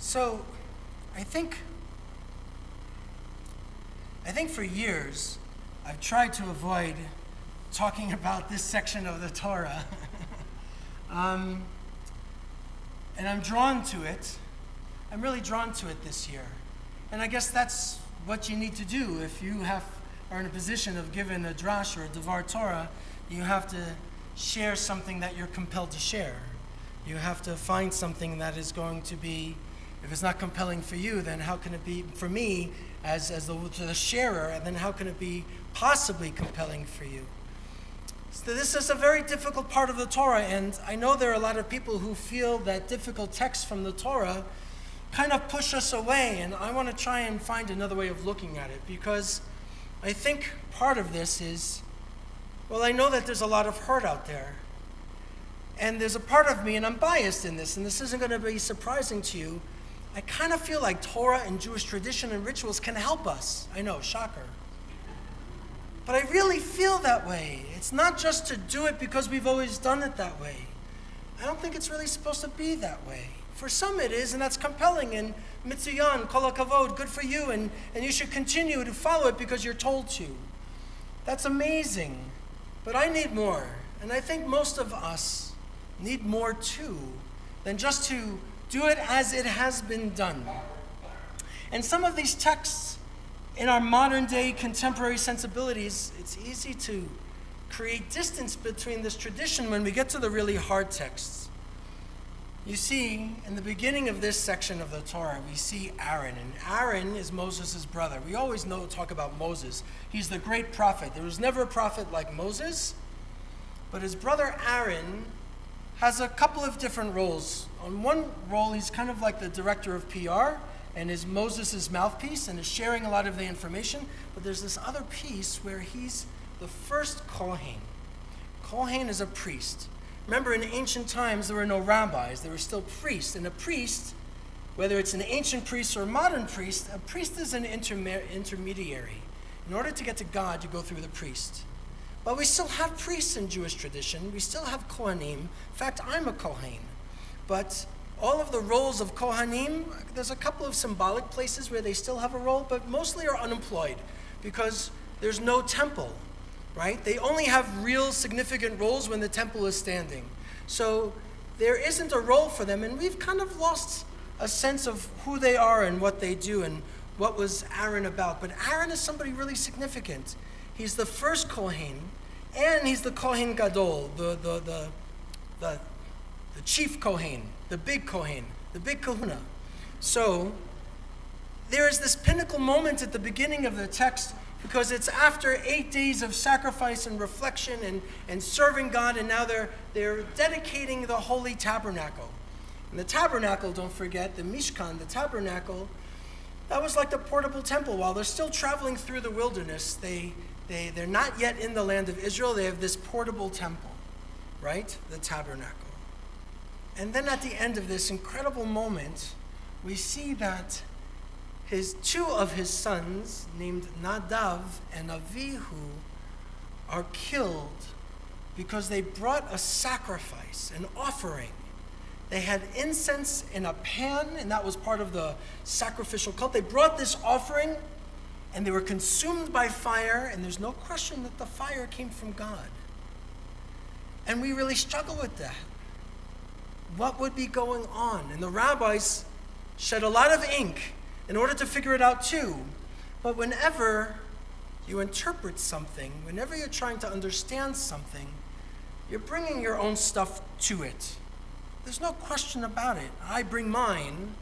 So, I think for years, I've tried to avoid talking about this section of the Torah. And I'm drawn to it. I'm really drawn to it this year. And I guess that's what you need to do if you are in a position of giving a drash or a devar Torah. You have to share something that you're compelled to share. You have to find something that is going to be, if it's not compelling for you, then how can it be for me as the sharer, and then how can it be possibly compelling for you? So this is a very difficult part of the Torah, and I know there are a lot of people who feel that difficult texts from the Torah kind of push us away, and I want to try and find another way of looking at it, because I think part of this is, well, I know that there's a lot of hurt out there. And there's a part of me, and I'm biased in this, and this isn't going to be surprising to you, I kind of feel like Torah and Jewish tradition and rituals can help us. I know, shocker. But I really feel that way. It's not just to do it because we've always done it that way. I don't think it's really supposed to be that way. For some it is, and that's compelling, and mitzuyan, kol hakavod, good for you, and you should continue to follow it because you're told to. That's amazing. But I need more, and I think most of us need more too than just to do it as it has been done. And some of these texts, in our modern day contemporary sensibilities, it's easy to create distance between this tradition when we get to the really hard texts. You see, in the beginning of this section of the Torah, we see Aaron, and Aaron is Moses' brother. We always talk about Moses. He's the great prophet. There was never a prophet like Moses, but his brother Aaron has a couple of different roles. On one role, he's kind of like the director of PR and is Moses' mouthpiece and is sharing a lot of the information. But there's this other piece where he's the first Kohen. Kohen is a priest. Remember, in ancient times, there were no rabbis. There were still priests. And a priest, whether it's an ancient priest or a modern priest, a priest is an intermediary. In order to get to God, you go through the priest. But we still have priests in Jewish tradition. We still have Kohanim. In fact, I'm a Kohen. But all of the roles of Kohanim, there's a couple of symbolic places where they still have a role, but mostly are unemployed because there's no temple, right? They only have real significant roles when the temple is standing. So there isn't a role for them, and we've kind of lost a sense of who they are and what they do and what was Aaron about. But Aaron is somebody really significant. He's the first Kohen, and he's the Kohen Gadol, the chief Kohen, the big Kohen, the big kahuna. So there is this pinnacle moment at the beginning of the text because it's after 8 days of sacrifice and reflection and serving God, and now they're dedicating the holy tabernacle. And the tabernacle, don't forget, the Mishkan, the tabernacle, that was like the portable temple. While they're still traveling through the wilderness, they're not yet in the land of Israel. They have this portable temple, right? The tabernacle. And then at the end of this incredible moment, we see that two of his sons, named Nadav and Avihu, are killed because they brought a sacrifice, an offering. They had incense in a pan, and that was part of the sacrificial cult. They brought this offering, and they were consumed by fire, and there's no question that the fire came from God. And we really struggle with that. What would be going on? And the rabbis shed a lot of ink in order to figure it out too. But whenever you interpret something, whenever you're trying to understand something, you're bringing your own stuff to it. There's no question about it. I bring mine,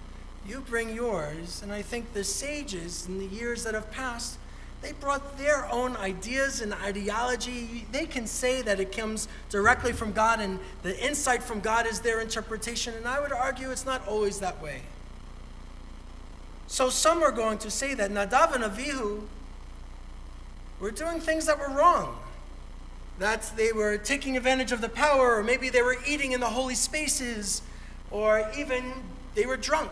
you bring yours, and I think the sages in the years that have passed, they brought their own ideas and ideology. They can say that it comes directly from God and the insight from God is their interpretation, and I would argue it's not always that way. So some are going to say that Nadav and Avihu were doing things that were wrong, that they were taking advantage of the power, or maybe they were eating in the holy spaces, or even they were drunk.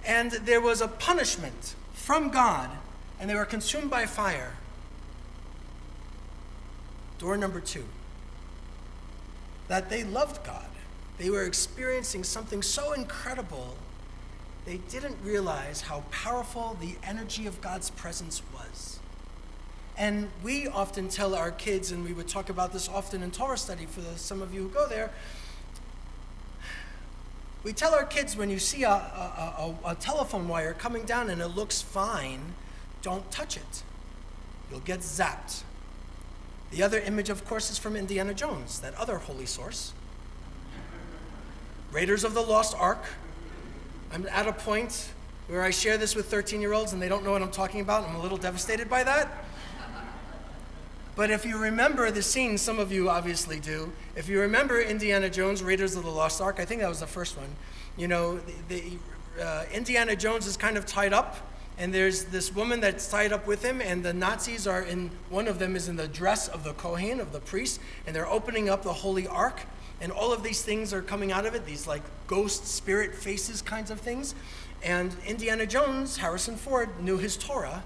And there was a punishment from God, and they were consumed by fire. Door number 2, that they loved God. They were experiencing something so incredible they didn't realize how powerful the energy of God's presence was. And we often tell our kids, and we would talk about this often in Torah study for some of you who go there, we tell our kids, when you see a telephone wire coming down and it looks fine, don't touch it. You'll get zapped. The other image, of course, is from Indiana Jones, that other holy source. Raiders of the Lost Ark. I'm at a point where I share this with 13-year-olds and they don't know what I'm talking about. I'm a little devastated by that. But if you remember the scene, some of you obviously do, if you remember Indiana Jones, Raiders of the Lost Ark, I think that was the first one, you know, Indiana Jones is kind of tied up, and there's this woman that's tied up with him, and the Nazis are in, one of them is in the dress of the Kohen, of the priest, and they're opening up the Holy Ark, and all of these things are coming out of it, these like ghost spirit faces kinds of things. And Indiana Jones, Harrison Ford, knew his Torah,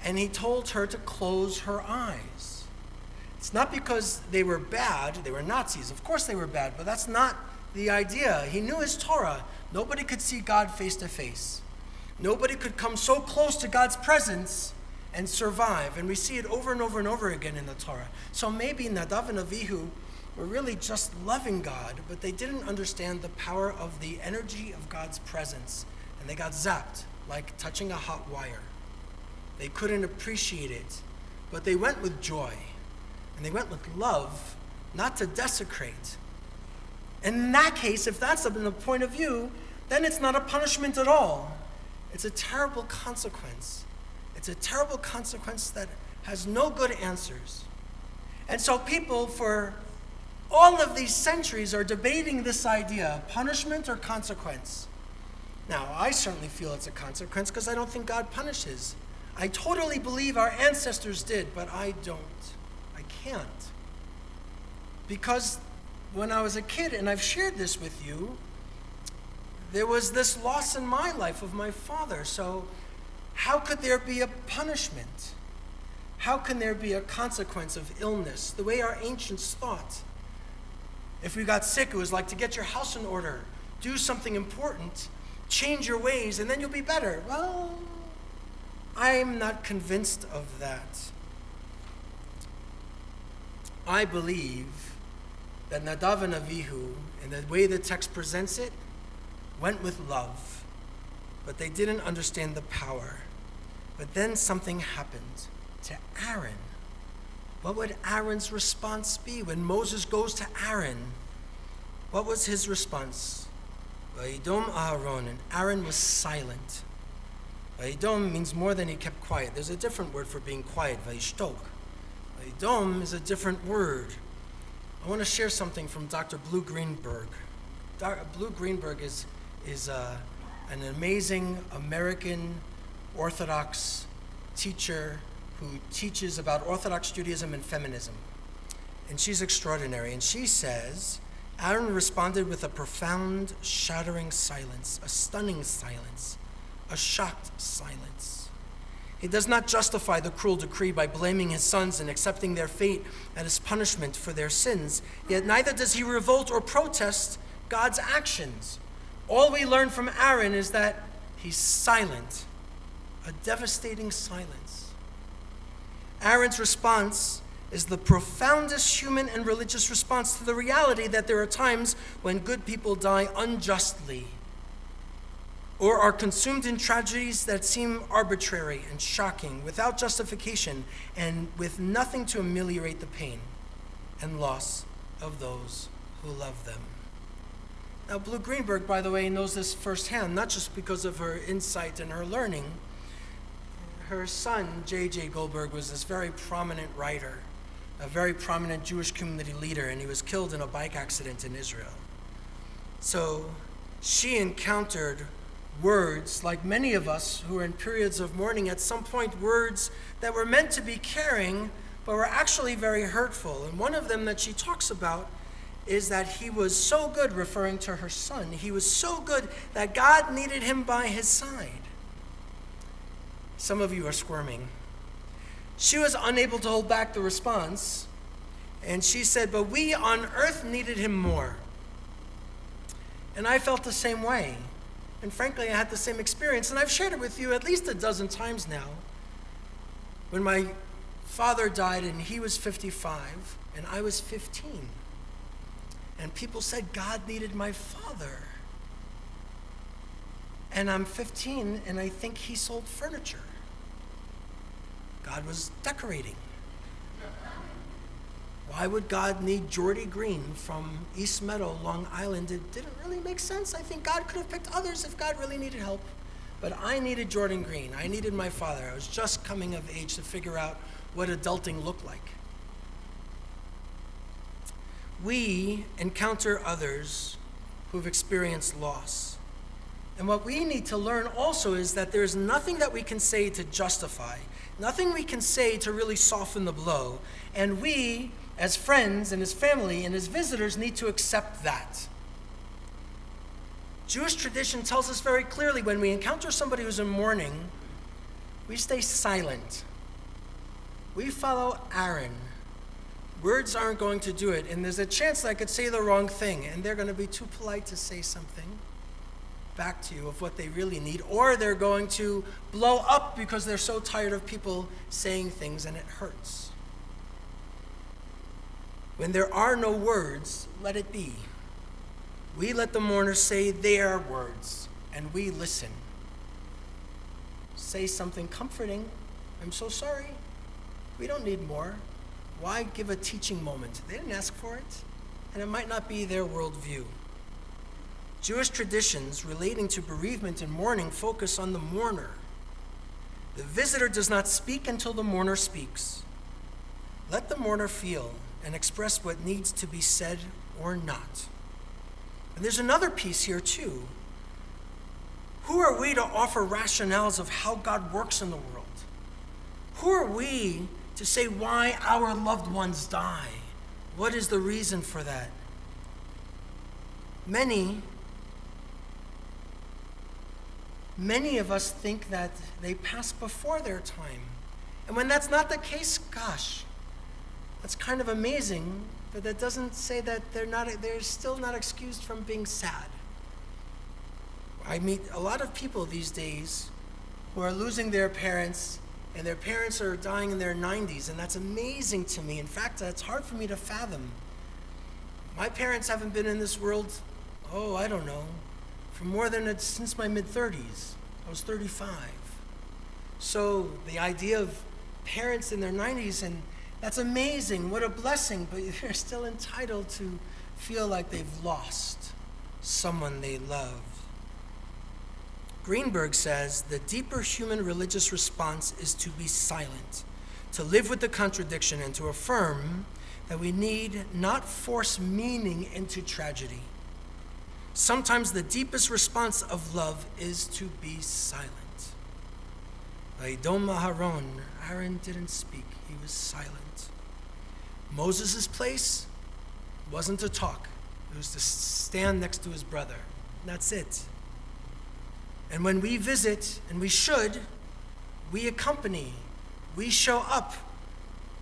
and he told her to close her eyes. It's not because they were bad, they were Nazis. Of course they were bad, but that's not the idea. He knew his Torah. Nobody could see God face to face. Nobody could come so close to God's presence and survive. And we see it over and over and over again in the Torah. So maybe Nadav and Avihu were really just loving God, but they didn't understand the power of the energy of God's presence. And they got zapped, like touching a hot wire. They couldn't appreciate it, but they went with joy, and they went with love, not to desecrate. And in that case, if that's the point of view, then it's not a punishment at all. It's a terrible consequence. It's a terrible consequence that has no good answers. And so people for all of these centuries are debating this idea, punishment or consequence. Now, I certainly feel it's a consequence because I don't think God punishes. I totally believe our ancestors did, but I don't. I can't. Because when I was a kid, and I've shared this with you, there was this loss in my life of my father. So how could there be a punishment? How can there be a consequence of illness? The way our ancients thought. If we got sick, it was like to get your house in order, do something important, change your ways, and then you'll be better. Well, I'm not convinced of that. I believe that Nadav and Avihu, in the way the text presents it, went with love, but they didn't understand the power. But then something happened to Aaron. What would Aaron's response be when Moses goes to Aaron? What was his response? Vayidom Aharon, and Aaron was silent. Vayidom means more than he kept quiet. There's a different word for being quiet, vayishtok. Vayidom is a different word. I want to share something from Dr. Blue Greenberg. Blue Greenberg is an amazing American Orthodox teacher who teaches about Orthodox Judaism and feminism. And she's extraordinary. And she says, Aaron responded with a profound, shattering silence, a stunning silence, a shocked silence. He does not justify the cruel decree by blaming his sons and accepting their fate as punishment for their sins, yet neither does he revolt or protest God's actions. All we learn from Aaron is that he's silent, a devastating silence. Aaron's response is the profoundest human and religious response to the reality that there are times when good people die unjustly or are consumed in tragedies that seem arbitrary and shocking, without justification, and with nothing to ameliorate the pain and loss of those who love them. Now, Blue Greenberg, by the way, knows this firsthand, not just because of her insight and her learning. Her son, J.J. Goldberg, was this very prominent writer, a very prominent Jewish community leader, and he was killed in a bike accident in Israel. So she encountered words, like many of us who are in periods of mourning, at some point words that were meant to be caring, but were actually very hurtful. And one of them that she talks about is that he was so good, referring to her son, he was so good that God needed him by his side. Some of you are squirming. She was unable to hold back the response, and she said, but we on earth needed him more. And I felt the same way. And frankly, I had the same experience, and I've shared it with you at least a dozen times now. When my father died and he was 55 and I was 15. And people said God needed my father. And I'm 15 and I think he sold furniture. God was decorating. Why would God need Geordie Green from East Meadow, Long Island? It didn't really make sense. I think God could have picked others if God really needed help. But I needed Jordan Green. I needed my father. I was just coming of age to figure out what adulting looked like. We encounter others who've experienced loss. And what we need to learn also is that there's nothing that we can say to justify, nothing we can say to really soften the blow. And we, as friends and as family and as visitors, need to accept that. Jewish tradition tells us very clearly when we encounter somebody who's in mourning, we stay silent. We follow Aaron. Words aren't going to do it, and there's a chance that I could say the wrong thing, and they're going to be too polite to say something back to you of what they really need, or they're going to blow up because they're so tired of people saying things and it hurts. When there are no words, let it be. We let the mourner say their words, and we listen. Say something comforting. I'm so sorry. We don't need more. Why give a teaching moment? They didn't ask for it, and it might not be their worldview. Jewish traditions relating to bereavement and mourning focus on the mourner. The visitor does not speak until the mourner speaks. Let the mourner feel and express what needs to be said or not. And there's another piece here too. Who are we to offer rationales of how God works in the world? Who are we to say why our loved ones die? What is the reason for that? Many of us think that they pass before their time. And when that's not the case, gosh, that's kind of amazing, but that doesn't say that they're still not excused from being sad. I meet a lot of people these days who are losing their parents, and their parents are dying in their 90s, and that's amazing to me. In fact, it's hard for me to fathom. My parents haven't been in this world, I don't know, for more than since my mid-30s. I was 35. So the idea of parents in their 90s, and that's amazing, what a blessing, but they're still entitled to feel like they've lost someone they love. Greenberg says, the deeper human religious response is to be silent, to live with the contradiction, and to affirm that we need not force meaning into tragedy. Sometimes the deepest response of love is to be silent. Vayidom Aharon, Aaron didn't speak, he was silent. Moses' place wasn't to talk, it was to stand next to his brother. That's it. And when we visit, and we should, we accompany, we show up.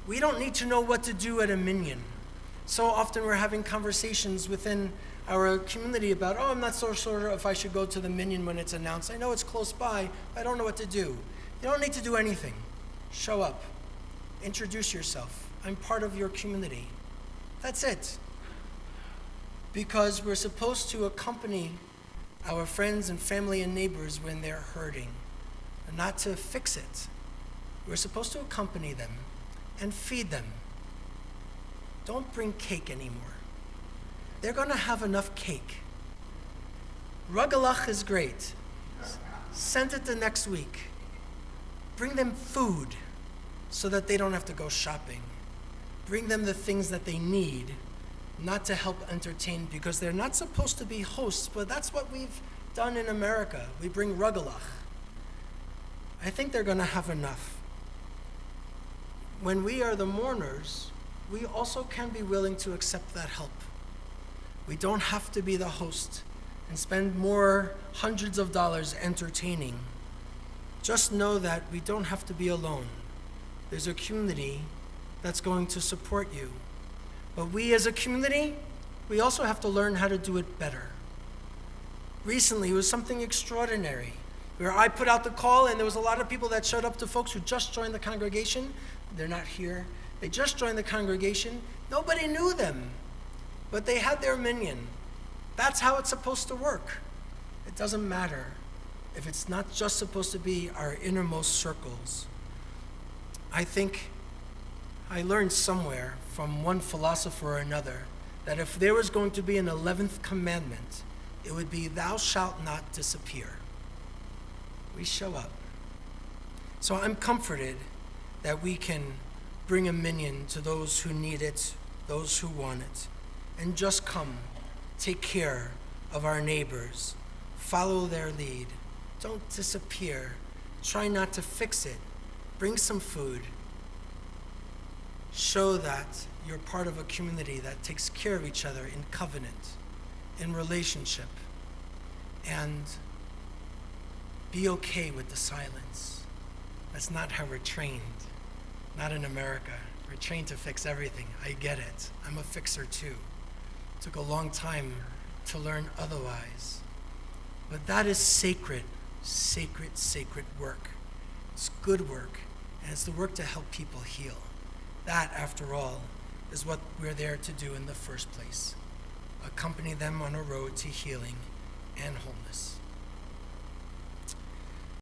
We don't need to know what to do at a minyan. So often we're having conversations within our community about, I'm not so sure if I should go to the minyan when it's announced. I know it's close by, but I don't know what to do. You don't need to do anything. Show up. Introduce yourself. I'm part of your community. That's it. Because we're supposed to accompany our friends and family and neighbors when they're hurting, and not to fix it. We're supposed to accompany them and feed them. Don't bring cake anymore. They're going to have enough cake. Rugelach is great. Send it the next week. Bring them food so that they don't have to go shopping. Bring them the things that they need, not to help entertain, because they're not supposed to be hosts, but that's what we've done in America. We bring rugelach. I think they're going to have enough. When we are the mourners, we also can be willing to accept that help. We don't have to be the host and spend more hundreds of dollars entertaining. Just know that we don't have to be alone. There's a community that's going to support you. But we as a community, we also have to learn how to do it better. recently, it was something extraordinary, where I put out the call and there was a lot of people that showed up to folks who just joined the congregation. They're not here. They just joined the congregation. Nobody knew them, but they had their minion. That's how it's supposed to work. It doesn't matter if it's not just supposed to be our innermost circles. I think I learned somewhere from one philosopher or another that if there was going to be an 11th commandment, it would be, thou shalt not disappear. We show up. So I'm comforted that we can bring a minion to those who need it, those who want it, and just come, take care of our neighbors, follow their lead. Don't disappear. Try not to fix it. Bring some food. Show that you're part of a community that takes care of each other in covenant, in relationship, and be okay with the silence. That's not how we're trained. Not in America. We're trained to fix everything. I get it. I'm a fixer too. It took a long time to learn otherwise. But that is sacred, sacred, sacred work. It's good work, and it's the work to help people heal. That, after all, is what we're there to do in the first place. Accompany them on a road to healing and wholeness.